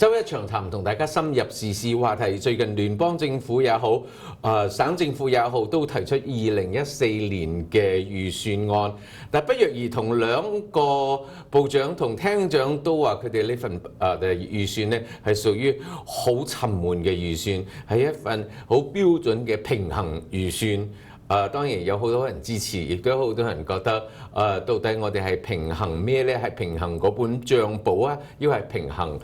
周一長談同大家深入時事話題，最近聯邦政府也好，省政府也好，都提出2014年嘅預算案，但不約而同兩個部長同廳長都話佢哋呢份預算呢係屬於好沉悶嘅預算，係一份好標準嘅平衡預算。當然有好多人支持，亦都有好多人覺得到底我哋係平衡咩呢？係平衡嗰本帳簿啊，抑或係平衡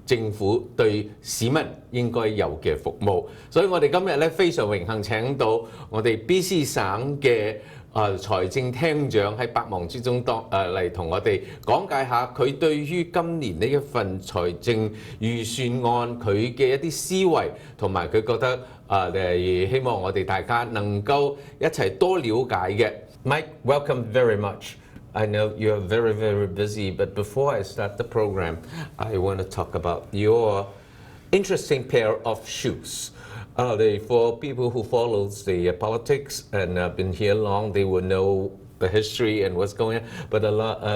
政府對市民應該有嘅服務。所以我哋今日咧非常榮幸請到我哋 BC 省嘅財政廳長喺百忙之中嚟同我哋講解下佢對於今年呢一份財政預算案佢嘅一啲思維，同埋佢覺得希望我哋大家能夠一齊多了解嘅。Mike, welcome very much. I know you're very, very busy, but before I start the program, I want to talk about your interesting pair of shoes. For people who follows the politics and have been here long, they will know the history and what's going on. But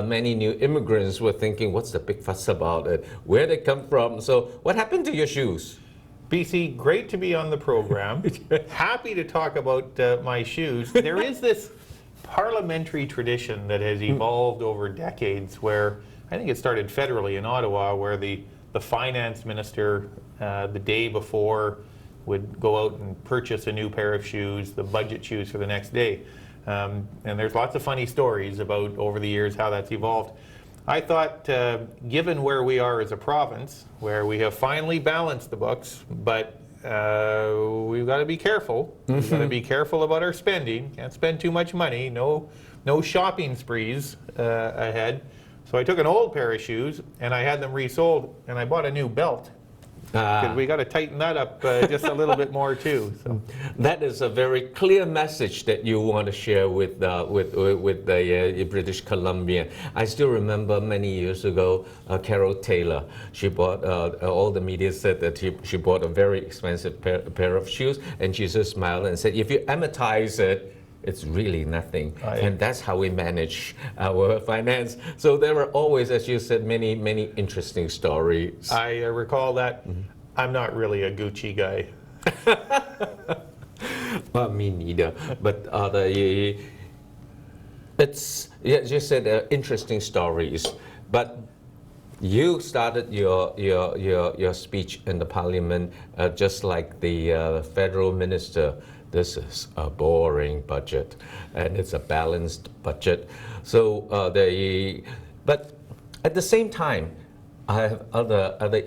many new immigrants were thinking, what's the big fuss about it? Where they come from? So what happened to your shoes? BC, great to be on the program. Happy to talk about my shoes. There is this parliamentary tradition that has evolved over decades where I think it started federally in Ottawa, where the finance minister the day before would go out and purchase a new pair of shoes, the budget shoes for the next day. And there's lots of funny stories about over the years how that's evolved. I thought, given where we are as a province, where we have finally balanced the books, but we've got to be careful. We've got to be careful about our spending. Can't spend too much money. No shopping sprees ahead. So I took an old pair of shoes and I had them resold, and I bought a new belt. Because we got to tighten that up just a little bit more too. So. That is a very clear message that you want to share with the British Columbia. I still remember many years ago, Carol Taylor. She bought all the media said that she bought a very expensive pair of shoes, and she just smiled and said, "If you amortize it, it's really nothing." Right. And that's how we manage our finance. So there were always, as you said, many interesting stories. I recall that. I'm not really a Gucci guy. Well, me neither. But it's, as you said, interesting stories. But you started your speech in the parliament just like the federal minister. This is a boring budget, and it's a balanced budget. So but at the same time, I have other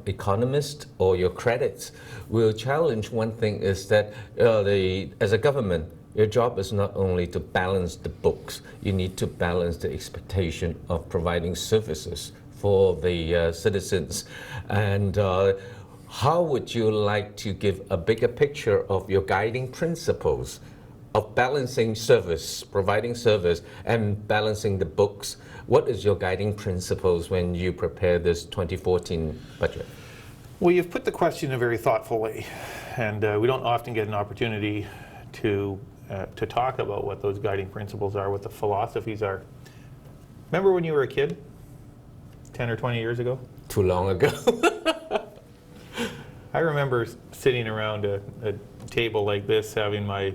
economists or your credits will challenge one thing is that as a government, your job is not only to balance the books, you need to balance the expectation of providing services for the citizens. And how would you like to give a bigger picture of your guiding principles of balancing service, providing service, and balancing the books? What is your guiding principles when you prepare this 2014 budget? Well, you've put the question in a very thoughtful way, and we don't often get an opportunity to talk about what those guiding principles are, what the philosophies are. Remember when you were a kid, 10 or 20 years ago? Too long ago. I remember sitting around a table like this, having my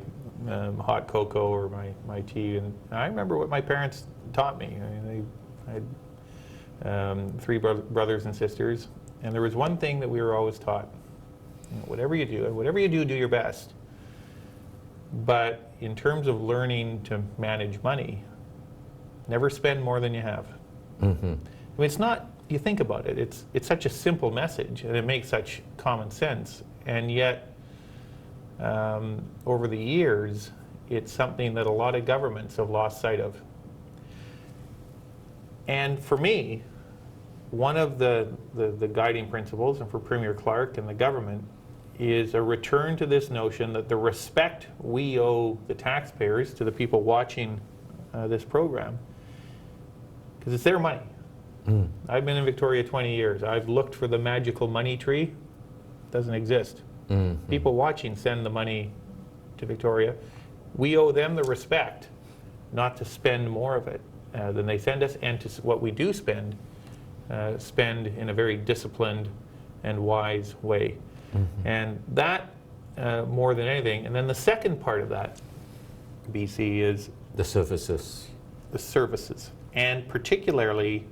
hot cocoa or my tea, and I remember what my parents taught me. I mean, I had 3 brothers and sisters, and there was one thing that we were always taught: whatever you do, do your best. But in terms of learning to manage money, never spend more than you have. Mm-hmm. I mean, it's not. You think about it, it's such a simple message, and it makes such common sense, and yet over the years it's something that a lot of governments have lost sight of. And for me, one of the guiding principles, and for Premier Clark and the government, is a return to this notion that the respect we owe the taxpayers, to the people watching this program, because it's their money. I've been in Victoria 20 years. I've looked for the magical money tree. It doesn't exist. People watching send the money to Victoria. We owe them the respect not to spend more of it than they send us, and to what we do spend, spend in a very disciplined and wise way. And that, more than anything, and then the second part of that, BC, is The services. the services, and particularly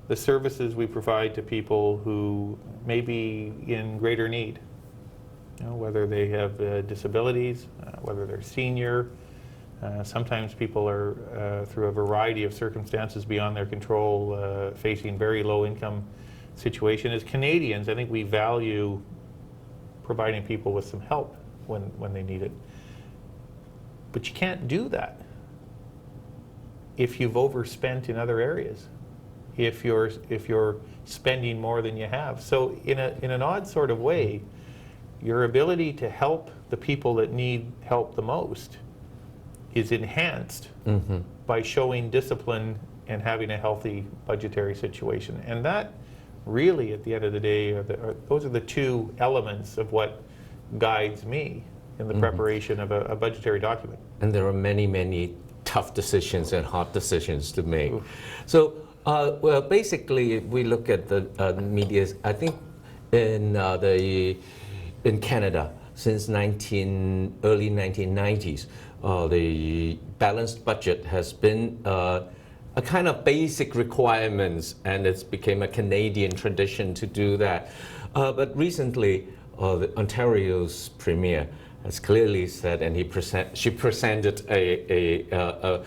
the services we provide to people who may be in greater need. You know, whether they have disabilities, whether they're senior. Sometimes people are, through a variety of circumstances beyond their control, facing very low income situation. As Canadians, I think we value providing people with some help when they need it. But you can't do that if you've overspent in other areas, if you're spending more than you have. So in an odd sort of way, your ability to help the people that need help the most is enhanced by showing discipline and having a healthy budgetary situation. And that really, at the end of the day, those are the two elements of what guides me in the preparation of a budgetary document. And there are many, many tough decisions and hard decisions to make. So, well, basically, if we look at the media, I think in Canada, since early 1990s, the balanced budget has been a kind of basic requirements, and it's became a Canadian tradition to do that. But recently, Ontario's premier has clearly said, and she presented a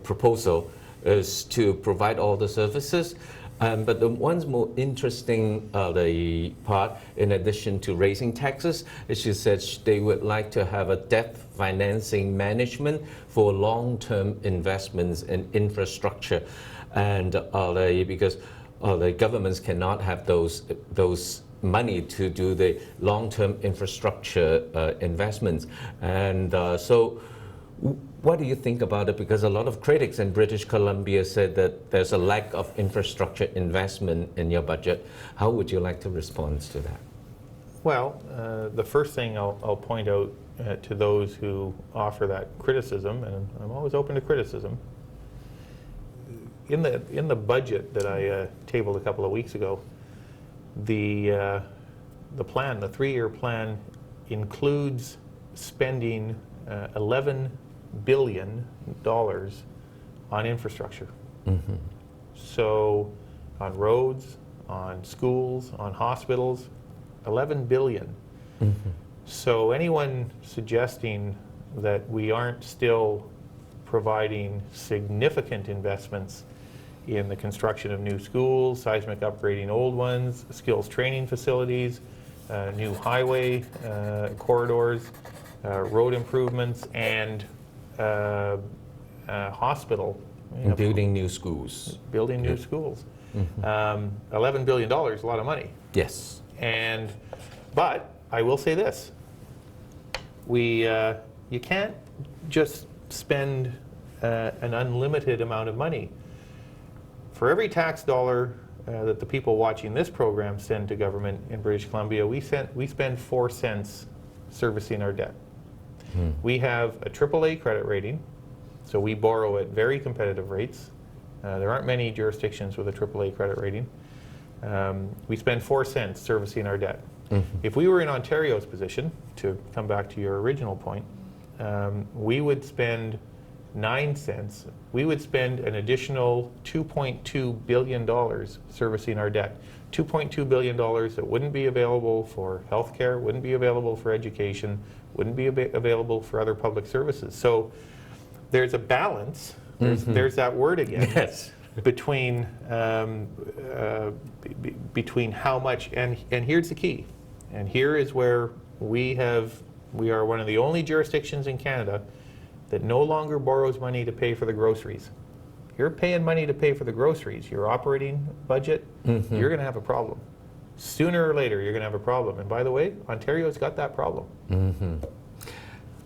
proposal is to provide all the services. But the one's more interesting, the part, in addition to raising taxes, is she said they would like to have a debt financing management for long-term investments in infrastructure, and because the governments cannot have those money to do the long-term infrastructure investments, and so. What do you think about it? Because a lot of critics in British Columbia said that there's a lack of infrastructure investment in your budget. How would you like to respond to that? Well, the first thing I'll point out to those who offer that criticism, and I'm always open to criticism, in the budget that I tabled a couple of weeks ago, the plan, the 3-year plan, includes spending $11 billion on infrastructure. So on roads, on schools, on hospitals, $11 billion. So anyone suggesting that we aren't still providing significant investments in the construction of new schools, seismic upgrading old ones, skills training facilities, new highway corridors, road improvements, and hospital. And building new schools. Building new schools. $11 billion, a lot of money. Yes. But I will say this: you can't just spend an unlimited amount of money. For every tax dollar that the people watching this program send to government in British Columbia, we spend 4 cents servicing our debt. We have a AAA credit rating, so we borrow at very competitive rates. There aren't many jurisdictions with a AAA credit rating. We spend 4 cents servicing our debt. If we were in Ontario's position, to come back to your original point, we would spend 9 cents. We would spend an additional $2.2 billion servicing our debt. $2.2 billion that wouldn't be available for healthcare, wouldn't be available for education, wouldn't be available for other public services. So there's a balance, there's that word again, Yes. between how much, and here's the key, and here is where we are one of the only jurisdictions in Canada that no longer borrows money to pay for the groceries. You're paying money to pay for the groceries, your operating budget, you're going to have a problem. Sooner or later, you're going to have a problem. And by the way, Ontario's got that problem.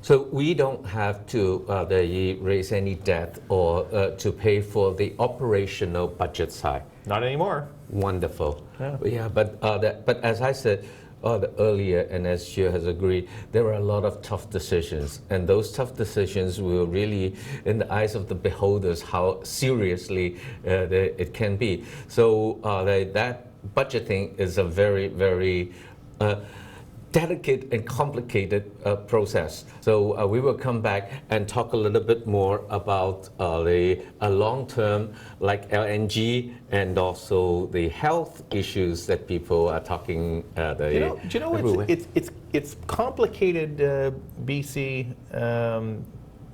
So we don't have to raise any debt or to pay for the operational budget side. Not anymore. Wonderful. Yeah. Yeah, but as I said, earlier, and as Chair has agreed, there are a lot of tough decisions, and those tough decisions will really, in the eyes of the beholders, how seriously it can be. So that budgeting is a very, very delicate and complicated process. So we will come back and talk a little bit more about the long-term, like LNG, and also the health issues that people are talking. Do you know it's complicated, BC,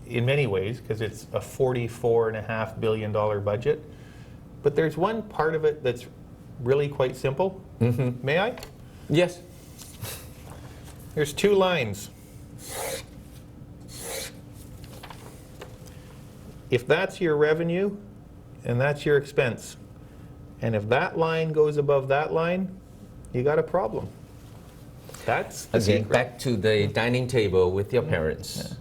in many ways, because it's a $44.5 billion budget. But there's one part of it that's really quite simple. Mm-hmm. May I? Yes. There's two lines. If that's your revenue and that's your expense, and if that line goes above that line, you got a problem. That's the Again, secret. back to the dining table with your parents.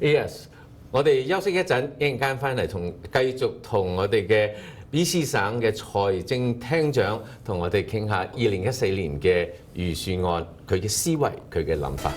Yes， 我哋休息一陣，一陣間翻嚟繼續同我哋嘅BC 省嘅財政廳長同我哋傾下2014年嘅預算案，佢嘅思維，佢嘅諗法。